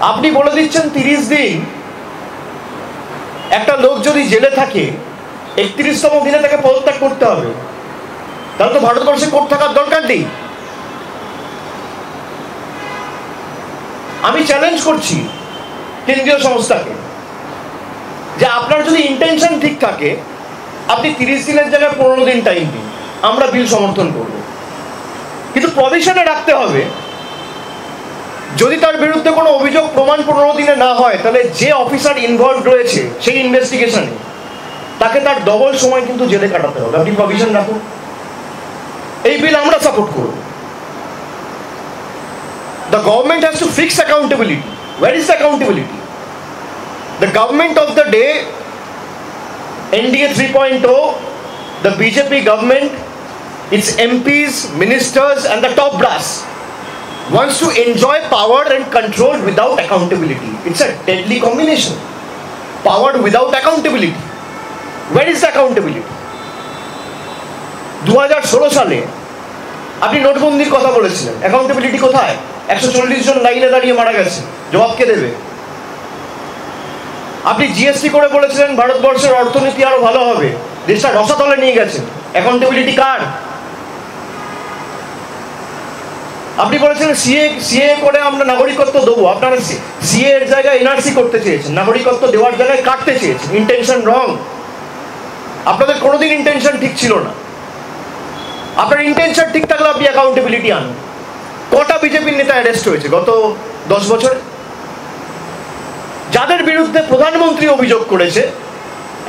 আপনি বলে দিচ্ছেন 30 দিন একটা লোক যদি জেলে থাকে 31তম দিনে তাকে পদত্যাগ করতে হবে, তাহলে তো ভারতবর্ষে কোর্ট থাকার দরকার নেই। আমি চ্যালেঞ্জ করছি কেন্দ্রীয় সংস্থাকে যে আপনার যদি ইন্টেনশন ঠিক থাকে আপনি 30 দিনের জায়গায় 15 দিন টাইম দিন, আমরা বিল সমর্থন করব, কিন্তু প্রভিশনে রাখতে হবে যদি তার বিরুদ্ধে কোনো অভিযোগ প্রমাণ 15 দিনে না হয় তাহলে যে অফিসার ইনভলভ রয়েছে সেই ইনভেস্টিগেশনে তাকে তার ডবল সময় কিন্তু জেলে কাটাতে হবে। আপনি প্রভিশন রাখুন, এই বিল আমরা সাপোর্ট করব। The government has to fix accountability. Where is the accountability? The government of the day, NDA 3.0, the BJP government, its MPs, ministers and the top brass wants to enjoy power and control without accountability. It's a deadly combination. Power without accountability. Where is the accountability? 2016 সালে আপনি নোটবন্দির কথা বলেছিলেন, accountability কোথায়? 140 জন লাইনে দাঁড়িয়ে মারা গেছে, জবাব কে দেবে? আপনি জিএসটি করে বলেছিলেন ভারতবর্ষের অর্থনীতি আরো ভালো হবে, দেশটা রসাতলে নিয়ে গেছেন, অ্যাকাউন্টেবিলিটি কার? আপনি বলেছিলেন সিএ করে আমরা নাগরিকত্ব দেবো, আপনারা সিএ এর জায়গায় এনআরসি করতে চেয়েছেন, নাগরিকত্ব দেওয়ার জায়গায় কাটতে চেয়েছেন। ইন্টেনশন রং। আপনাদের কোনোদিন ইন্টেনশন ঠিক ছিল না। আপনার ইন্টেনশন ঠিক থাকলে আপনি অ্যাকাউন্টেবিলিটি আনুন। কটা বিজেপির নেতা অ্যারেস্ট হয়েছে গত 10 বছরে? যাদের বিরুদ্ধে প্রধানমন্ত্রী অভিযোগ করেছে,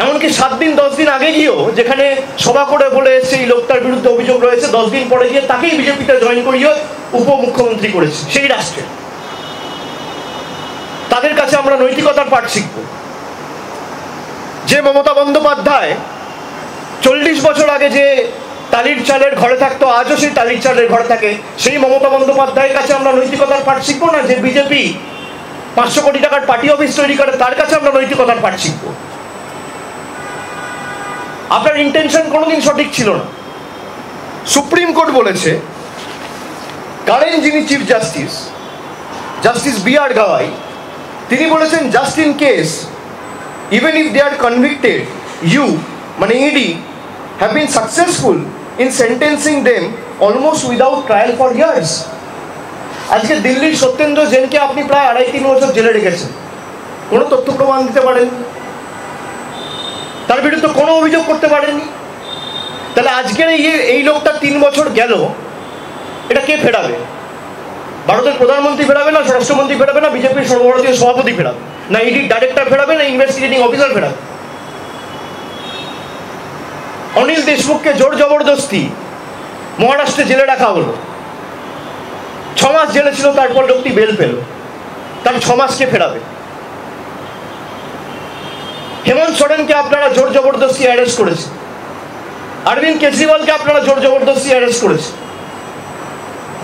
এমনকি 7 দিন 10 দিন আগে গিয়েও যেখানে সভা করে বলে এসছে এই লোকটার বিরুদ্ধে অভিযোগ রয়েছে, 10 দিন পরে গিয়ে তাকেই বিজেপিতে জয়েন করিয়ে উপমুখ্যমন্ত্রী করেছে সেই রাষ্ট্রে। তাদের কাছে আমরা নৈতিকতার পাঠ শিখব। যে মমতা বন্দ্যোপাধ্যায় 40 বছর আগে যে টালির চালের ঘরে থাকতো, আজও সেই টালির চালের ঘরে থাকে, সেই মমতা বন্দ্যোপাধ্যায়ের কাছে আমরা নৈতিকতার পাঠ শিখবো না? যে বিজেপি 500 কোটি টাকার পার্টি অফিস তৈরি করে তার কাছে আমরা নৈতিকতার পাঠ শিখবো? আপনার ইন্টেনশন কোনোদিন সঠিক ছিল না। সুপ্রিম কোর্ট বলেছে, কারেন্ট যিনি chief justice, justice B R. Gavai, তিনি বলেছেন just in case even if they are convicted, you মানে ED have been successful in sentencing them almost without trial for years. আজকে দিল্লির সত্যেন্দ্র জেনকে আপনি প্রায় 2.5-3 বছর জেলে রেখেছেন, কোনো তথ্য প্রমাণ দিতে পারেননি, তার বিরুদ্ধে কোনো অভিযোগ করতে পারেননি। তাহলে আজকের এই লোকটা 3 বছর গেল, এটা কে ফেরাবে? ভারতের প্রধানমন্ত্রী ফেরাবে, না স্বরাষ্ট্রমন্ত্রী ফেরাবে, না বিজেপির সর্বভারতীয় সভাপতি ফেরাবে, না ইডির ডাইরেক্টর ফেরাবে, না ইনভেস্টিগেটিং অফিসার ফেরাবে? অনিল দেশমুখকে জোর জবরদস্তি মহারাষ্ট্রে জেলে রাখা হলো, 6 মাস জেলে ছিল, তারপর লোকটি বেল পেল, তার 6 মাসকে ফেরাবে। হেমন্ত সোরেনকে আপনারা জোর জবরদস্তি অ্যারেস্ট করেছে, অরবিন্দ কেজরিওয়ালকে আপনারা জোর জবরদস্তি অ্যারেস্ট করেছে,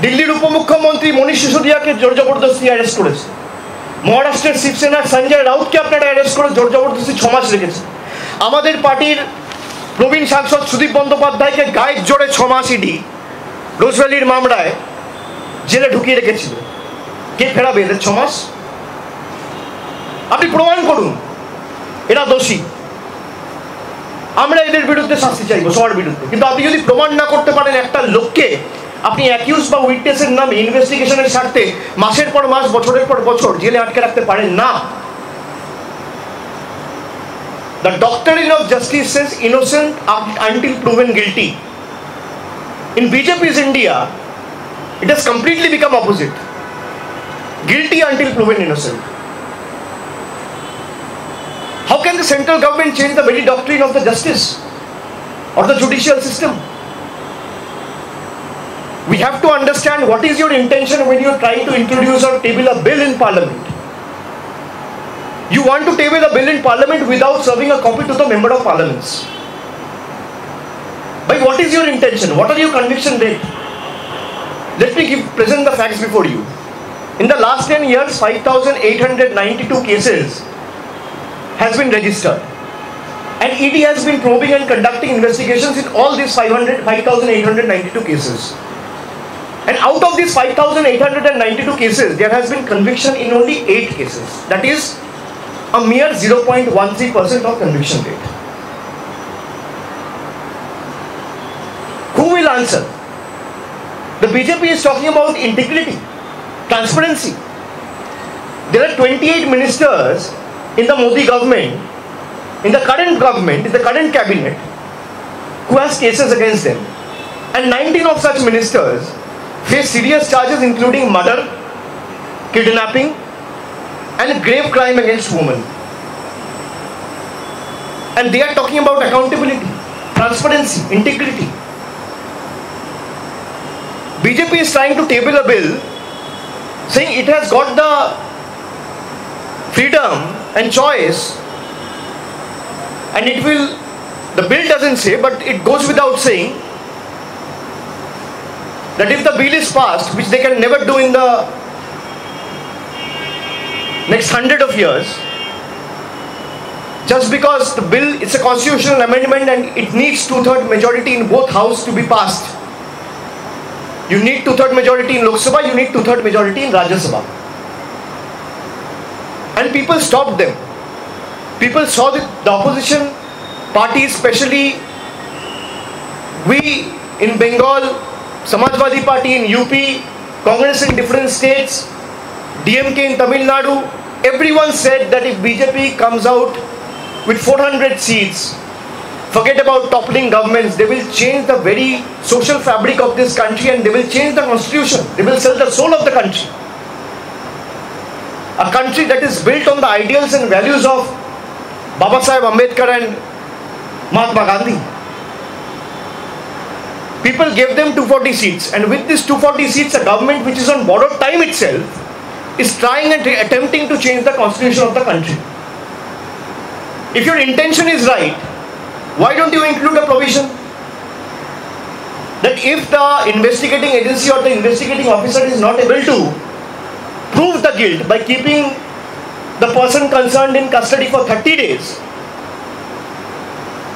দিল্লির উপমুখ্যমন্ত্রী মনীষ সিসোদিয়াকে জোর জবরদস্তি অ্যারেস্ট করেছে, মহারাষ্ট্রের শিবসেনার সঞ্জয় রাউতকে আপনারা অ্যারেস্ট করে জোর জবরদস্তি 6 মাস রেখেছে। আমাদের পার্টির প্রবীণ সাংসদ সুদীপ বন্দ্যোপাধ্যায়কে গায়ের জোরে 6 মাস ইডি রোজভ্যালির মামলায় জেলে ঢুকিয়ে রেখেছিল। কে ফেরাবে এদের 6 মাস? আপনি প্রমাণ করুন এরা দোষী, আমরা এদের বিরুদ্ধে শাস্তি চাইবো, সবার বিরুদ্ধে। কিন্তু আপনি যদি প্রমাণ না করতে পারেন একটা লোককে, আপনি অ্যাকিউজ বা উইটনেসের নামে ইনভেস্টিগেশনের স্বার্থে মাসের পর মাস, বছরের পর বছর জেলে আটকে রাখতে পারেন না। The doctrine of justice says innocent until proven guilty. In BJP's India, it has completely become opposite. Guilty until proven innocent. How can the central government change the very doctrine of the justice or the judicial system? We have to understand what is your intention when you are trying to introduce or table a bill in parliament. You want to table a bill in parliament without serving a copy to the member of parliaments. But what is your intention? What are your conviction rate? Let me present the facts before you. In the last 10 years, 5,892 cases has been registered. And ED has been probing and conducting investigations in all these 5,892 cases. And out of these 5,892 cases, there has been conviction in only 8 cases. That is a mere 0.13% of conviction rate. Who will answer? The BJP is talking about integrity, transparency. There are 28 ministers in the Modi government, in the current cabinet, who has cases against them. And 19 of such ministers face serious charges including murder, kidnapping, and grave crime against women. And they are talking about accountability, transparency, integrity. BJP is trying to table a bill saying it has got the freedom and choice, and it will, the bill doesn't say, but it goes without saying that if the bill is passed, which they can never do in the next 100 of years, just because the bill is a constitutional amendment and it needs 2/3 majority in both houses to be passed. You need 2/3 majority in Lok Sabha, you need 2/3 majority in Rajya Sabha. And people stopped them. People saw the opposition parties, especially we in Bengal, Samajwadi Party in UP, Congress in different states, DMK in Tamil Nadu, everyone said that if BJP comes out with 400 seats, forget about toppling governments, they will change the very social fabric of this country and they will change the constitution. They will sell the soul of the country. A country that is built on the ideals and values of Babasaheb Ambedkar and Mahatma Gandhi. People gave them 240 seats, and with this 240 seats, a government which is on borrowed time itself is trying and attempting to change the constitution of the country. If your intention is right, why don't you include a provision that if the investigating agency or the investigating officer is not able to prove the guilt by keeping the person concerned in custody for 30 days,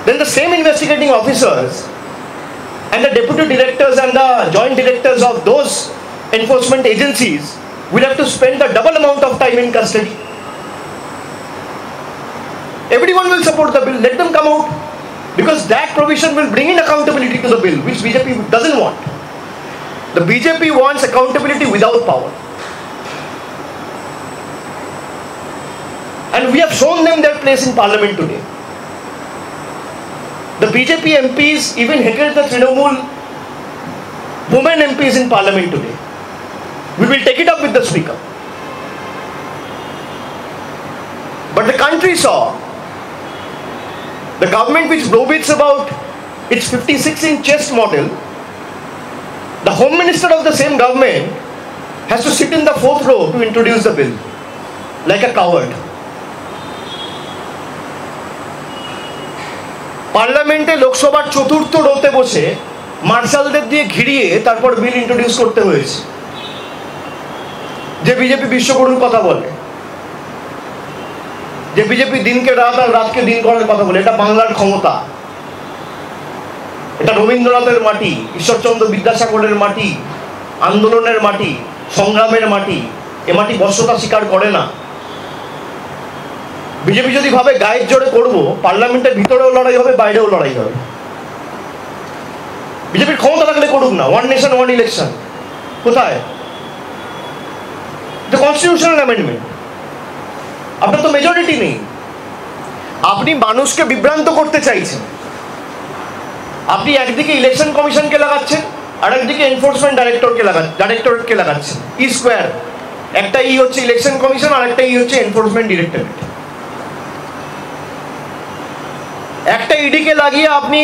then the same investigating officers and the deputy directors and the joint directors of those enforcement agencies will have to spend the double amount of time in custody. Everyone will support the bill. Let them come out, because that provision will bring in accountability to the bill, which BJP doesn't want. The BJP wants accountability without power. And we have shown them their place in parliament today. The BJP MPs even headed the Trinamool women MPs in parliament today. We will take it up with the speaker. But the country saw the government which browbeats about its 56-inch chest model. The Home Minister of the same government has to sit in the 4th row to introduce the bill, like a coward. পার্লামেন্টে লোকসভার চতুর্থ রোতে বসে মার্শালদের দিয়ে ঘিরিয়ে তারপর বিল introduce করতে হয়েছে, যে BJP বিশ্বগুরুর কথা বলে, যে বিজেপি দিনকে রাত আর রাতকে দিন করার কথা বলে। এটা বাংলার ক্ষমতা, এটা রবীন্দ্রনাথের মাটি, ঈশ্বরচন্দ্র বিদ্যাসাগরের মাটি, আন্দোলনের মাটি, সংগ্রামের মাটি। এ মাটি বর্ষতা স্বীকার করে না। বিজেপি যদি ভাবে গায়ের জোরে করবো, পার্লামেন্টের ভিতরেও লড়াই হবে, বাইরেও লড়াই হবে। বিজেপির ক্ষমতা থাকলে করুক না, ওয়ান নেশন ওয়ান ইলেকশন। কোথায়? এটা কনস্টিটিউশনাল অ্যামেন্ডমেন্ট। আপনার তো মেজরিটি নেই, আপনি মানুষকে বিভ্রান্ত করতে চাইছেন। আপনি একদিকে ইলেকশন কমিশনকে লাগাচ্ছেন, আর একদিকে এনফোর্সমেন্ট ডাইরেক্টরেটকে লাগাচ্ছেন। ই স্কোয়ার, একটা ই হচ্ছে ইলেকশন কমিশন, আর একটা ই হচ্ছে এনফোর্সমেন্ট ডিরেক্টরেট। একটা ইডিকে লাগিয়ে আপনি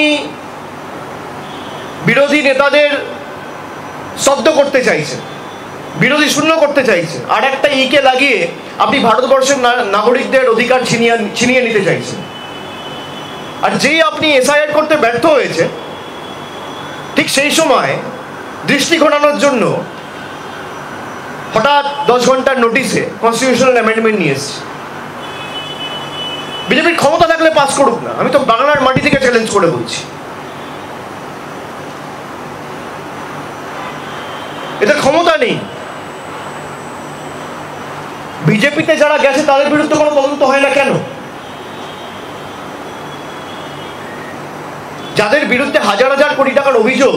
বিরোধী নেতাদের স্তব্ধ করতে চাইছেন, বিরোধী শূন্য করতে চাইছেন, আর একটা ইকে লাগিয়ে আপনি ভারতবর্ষের নাগরিকদের অধিকার ছিনিয়ে নিতে চাইছেন। আর যেই আপনি এসআইআর করতে ব্যর্থ হয়েছে, ঠিক সেই সময় দৃষ্টি ঘোরানোর জন্য হঠাৎ 10 ঘন্টার নোটিশে কনস্টিটিউশনাল অ্যামেন্ডমেন্ট নিয়ে এসছে। বিজেপির ক্ষমতা থাকলে পাস করুক না, আমি তো বাংলার মাটি থেকে চ্যালেঞ্জ করে বলছি। এদের ক্ষমতা নেই। বিজেপিতে যারা গেছে তাদের বিরুদ্ধে কোনো তদন্ত হয় না কেন? যাদের বিরুদ্ধে হাজার হাজার কোটি টাকার অভিযোগ,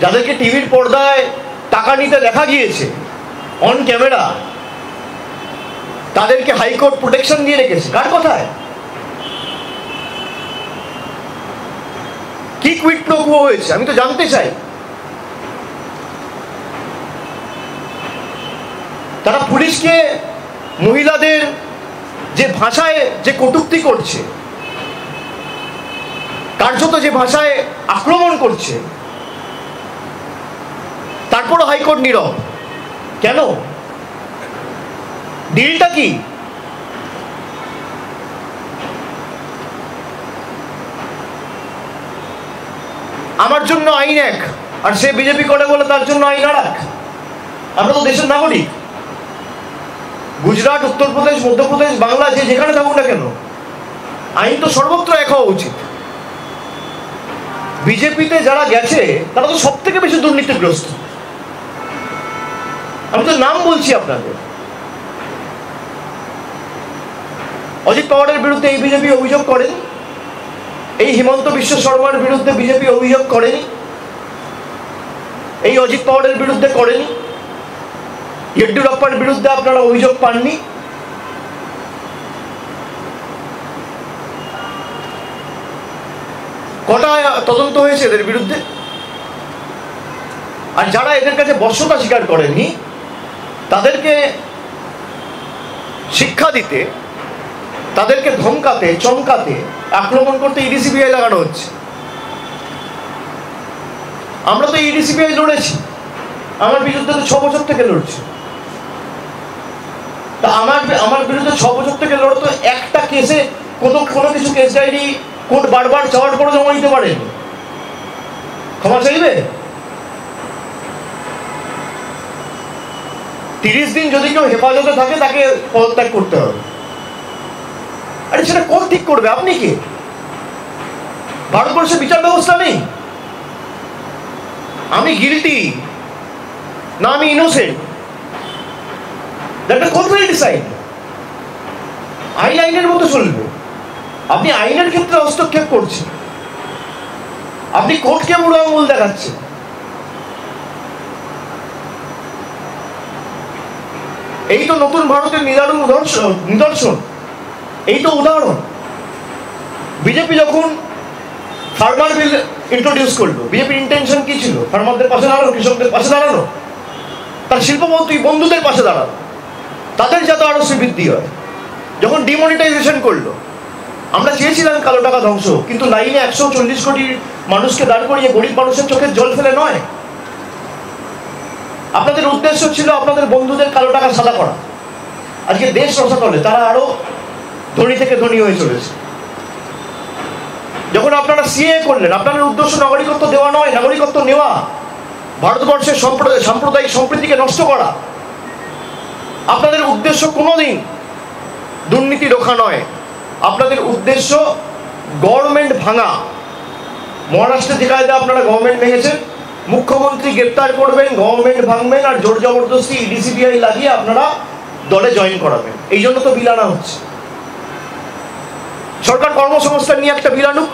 যাদেরকে টিভির পর্দায় টাকা নিতে দেখা গিয়েছে অন ক্যামেরা, তাদেরকে হাইকোর্ট প্রোটেকশন দিয়ে রেখেছে। কার কথায়? কি কুইট প্রো quo হয়েছে আমি তো জানতে চাই। তারা পুলিশকে মহিলাদের যে ভাষায় যে কটূক্তি করছে, কার্যত যে ভাষায় আক্রমণ করছে, তারপরও হাইকোর্ট নীরব কেন? ডিলটা কি? আমার জন্য আইন এক, আর সে বিজেপি করে বলে তার জন্য আইন আর এক। আমরা তো দেশের নাগরিক। গুজরাট, উত্তরপ্রদেশ, মধ্যপ্রদেশ, বাংলা, যে যেখানে থাকুক না কেন, আইন তো সর্বত্র এক হওয়া উচিত। বিজেপিতে যারা গেছে তারা তো সব থেকে বেশি দুর্নীতিগ্রস্ত। আমি তো নাম বলছি আপনাদের। অজিত পাওয়ারের বিরুদ্ধে এই বিজেপি অভিযোগ করেনি, এই হিমন্ত বিশ্ব শর্মার বিরুদ্ধে বিজেপি অভিযোগ করেনি, এই অজিত পাওয়ারের বিরুদ্ধে করেনি, ইয়েড্যুরাপ্পার বিরুদ্ধে আপনারা অভিযোগ পাননি। কটা তদন্ত হয়েছে এদের বিরুদ্ধে? আর যারা এদের কাছে বশ্যতা স্বীকার করেনি তাদেরকে শিক্ষা দিতে, তাদেরকে ধমকাতে, চমকাতে, আক্রমণ করতে ইডি সিবিআই লাগানো হচ্ছে। আমরা তো ইডি সিবিআই লড়েছি, আমার বিরুদ্ধে তো 6 বছর থেকে লড়ছি। তা আমার বিরুদ্ধে 6 বছর থেকে লড়ে তো একটা কেসে কোনো কিছু কেস ডায়েরি কোর্ট বারবার চাওয়ার পরে জমা দিতে পারেন, ক্ষমা চাইবে? 30 দিন যদি কেউ হেফাজতে থাকে তাকে পদত্যাগ করতে হবে। আরে সেটা কোন ঠিক করবে? আপনি কি? ভারতবর্ষে বিচার ব্যবস্থা নেই? আমি গিলটি না আমি innocent, that court will decide. আইন আইনের মতো চলবে। আপনি আইনের ক্ষেত্রে হস্তক্ষেপ করছেন, আপনি কোর্টকে বুড়ো আঙুল দেখাচ্ছেন। এই তো নতুন ভারতের নিদর্শন, এই তো উদাহরণ। বিজেপি যখন ফার্মার বিল ইন্ট্রোডিউস করলো, বিজেপির ইন্টেনশন কি ছিল? ফার্মারদের পাশে দাঁড়ানো, কৃষকদের পাশে দাঁড়ানো, তার শিল্পপতি বন্ধুদের পাশে দাঁড়ানো, তাদের যাতে আরো বৃদ্ধি হয়। যখন ডিমনিটাইজেশন করলো, আমরা চেয়েছিলাম কালো টাকা ধ্বংস, কিন্তু লাইনে 140 কোটি মানুষকে দাঁড় করিয়ে গরিব মানুষের চোখের জল ফেলে নয়। আপনাদের উদ্দেশ্য ছিল আপনাদের বন্ধুদের কালো টাকা সাদা করা। আজকে দেশ রসাতলে তারা আরো ধনী থেকে ধনী হয়ে চলেছে। যখন আপনারা সিএ করলেন, আপনাদের উদ্দেশ্য নাগরিকত্ব দেওয়া নয়, নাগরিকত্ব নেওয়া, ভারতবর্ষের সাম্প্রদায়িক সম্প্রীতিকে নষ্ট করা। আপনাদের উদ্দেশ্য কোনোদিন দুর্নীতি রোখা নয়, আপনাদের উদ্দেশ্য গভর্নমেন্ট ভাঙা। মহারাষ্ট্রে যে কায়দা আপনারা গভর্নমেন্ট ভেঙেছেন, মুখ্যমন্ত্রী গ্রেপ্তার করবেন, গভর্নমেন্ট ভাঙবেন, আর জোর জবরদস্তি ইডি সিবিআই লাগিয়ে আপনারা দলে জয়েন করাবেন। এই জন্য তো বিল আনা হচ্ছে। সরকার কর্মসংস্থান নিয়ে একটা বিল আনুক,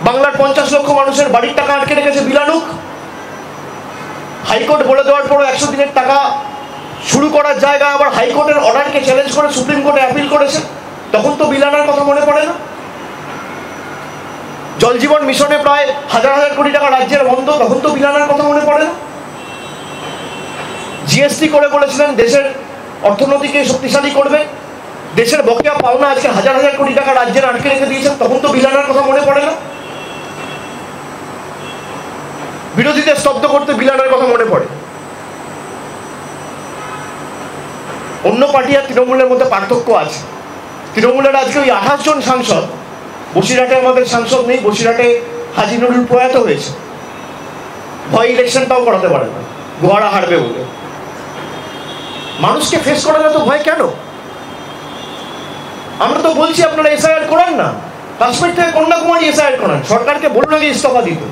বাংলার 50 লক্ষ মানুষের বাড়ির টাকা আটকে রেখেছে, বিল আনুক। হাইকোর্ট বলে দেওয়ার পরও 100 দিনের টাকা শুরু করার জায়গায় আবার হাইকোর্টের অর্ডারকে চ্যালেঞ্জ করে সুপ্রিম কোর্টে অ্যাপিল করেছে, তখন তো বিল আনার কথা মনে পড়ে না। জল জীবন মিশনে প্রায় হাজার হাজার কোটি টাকা রাজ্যের বন্ধ, তখন তো বিল আনার কথা মনে পড়ে না। জিএসটি করে বলেছিলেন দেশের অর্থনীতিকে শক্তিশালী করবে, দেশের বকেয়া পাওনা আজকে হাজার হাজার কোটি টাকা রাজ্যের আটকে রেখে দিয়েছেন, তখন তো বিল আনার কথা মনে পড়ে না। বিরোধীদের স্তব্ধ করতে বিল আনার কথা মনে পড়ে। অন্য পার্টি আর তৃণমূলের মধ্যে পার্থক্য আছে। তৃণমূলের আজকে ওই 28 জন সাংসদ, বসিরহাটে আমাদের সাংসদ নেই, বসিরহাটে হাজি নুরুল প্রয়াত হয়েছে, ভয় ইলেকশনটাও করাতে পারে না, গোয়ারা হারবে বলে। মানুষকে ফেস করা না তো ভয় কেন? আমরা তো বলছি আপনারা এসআইআর করান না, কাশ্মীর থেকে কন্যাকুমারী এসআইআর করান, সরকারকে বলুন আগে ইস্তফা দিতে।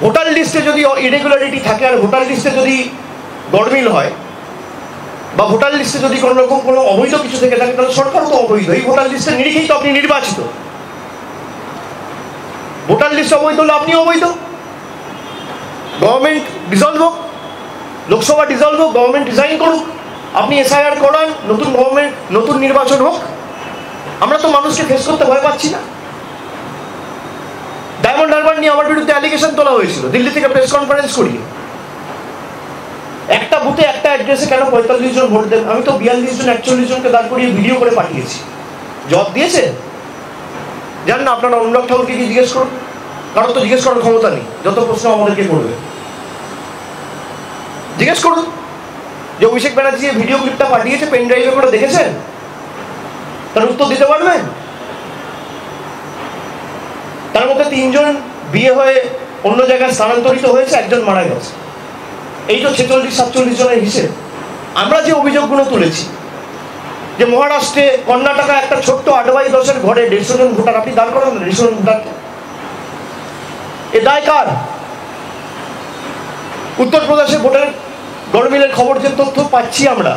ভোটার লিস্টে যদি ইরেগুলারিটি থাকে আর ভোটার লিস্টে যদি গরমিল হয় বা ভোটার লিস্টে যদি কোনো রকম কোনো অবৈধ কিছু থেকে থাকে তাহলে সরকারও তো অবৈধ। এই ভোটার লিস্টের নিরিখেই তো আপনি নির্বাচিত। ভোটার লিস্ট অবৈধ হলে আপনি অবৈধ। গভর্নমেন্ট ডিসলভ হোক, লোকসভা ডিসলভ হোক, গভর্নমেন্ট রিজাইন করুক, আপনি এসআইআর করান, নতুন গভর্নমেন্ট, নতুন নির্বাচন হোক। আমরা তো মানুষকে ফেস করতে ভয় পাচ্ছি না। ডায়মন্ড হারবার নিয়ে আমার বিরুদ্ধে অ্যালিগেশন তোলা হয়েছিল দিল্লি থেকে প্রেস কনফারেন্স করিয়ে। একটা বুথে একটা অ্যাড্রেসে কেন 45 জন ভোট দেন? আমি তো 42 জন 41 জনকে দাঁড় করিয়ে ভিডিও করে পাঠিয়েছি। জবাব দিয়েছে? জান না, আপনারা অনুরাগ ঠাকুরকে কি জিজ্ঞেস করুন, কারণ তো জিজ্ঞেস করার ক্ষমতা নেই। যত প্রশ্ন আমাদেরকে করবে জিজ্ঞেস করুন যে অভিষেক ব্যানার্জি ভিডিও ক্লিপটা পাঠিয়েছে পেন ড্রাইভে করে দেখেছেন, তার উত্তর দিতে পারবেন? তার মধ্যে 3 জন বিয়ে হয়ে অন্য জায়গায় স্থানান্তরিত হয়েছে, 1 জন মারা গেছে। এই তো 46-47 জনের হিসেব। আমরা যে অভিযোগগুলো তুলেছি যে মহারাষ্ট্রে, কর্ণাটকা একটা ছোট্ট 8/10 ঘরে 150 জন ভোটার, আপনি দাঁড় করান 150 জন ভোটারকে, এ দায় কার? উত্তরপ্রদেশে ভোটের গরমিলের খবর যে তথ্য পাচ্ছি আমরা,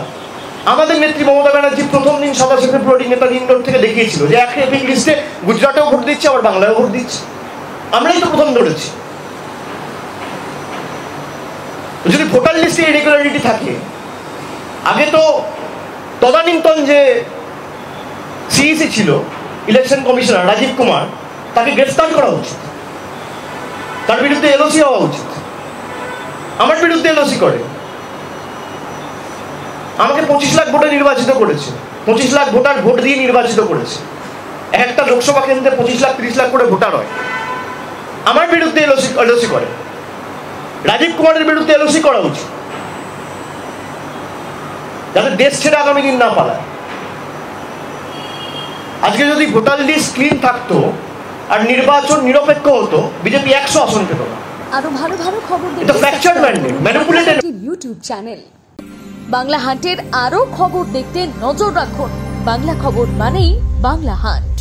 আমাদের নেত্রী মমতা ব্যানার্জি প্রথম দিন 27 ফেব্রুয়ারি নেতাজি ইন্ডোর থেকে দেখিয়েছিল যে এক এপিক লিস্টে গুজরাটেও ভোট দিচ্ছে, আবার বাংলায়ও ভোট দিচ্ছে। আমরাই তো প্রথম ধরেছি। যদি ভোটার লিস্টে ইরেগুলারিটি থাকে, আগে তো তদানীন্তন যে সিইসি ছিল, ইলেকশন কমিশনার রাজীব কুমার, তাকে গ্রেফতার করা উচিত, তার বিরুদ্ধে এলওসি হওয়া উচিত। আমার বিরুদ্ধে এলওসি করে, আমাকে 25 লাখ ভোটে নির্বাচিত করেছে, 25 লাখ ভোটার ভোট দিয়ে নির্বাচিত করেছে। একটা লোকসভা কেন্দ্রে 25 লাখ 30 লাখ করে ভোটার হয়। আমার বিরুদ্ধে এলওসি করে, রাজীব কুমারের বিরুদ্ধে এলওসি করা উচিত, যাতে দেশ ছেড়ে আগামী দিন না পালায়। আজকে যদি ভোটার লিস্ট ক্লিন থাকতো আর নির্বাচন নিরপেক্ষ হতো, বিজেপি 100 আসন পেত না। আরো ভালো ভালো খবর দেখতে fractured mandate, manipulated YouTube channel Bangla হান্টের আরো খবর দেখতে নজর রাখুন। বাংলা খবর মানেই বাংলা হান্ট।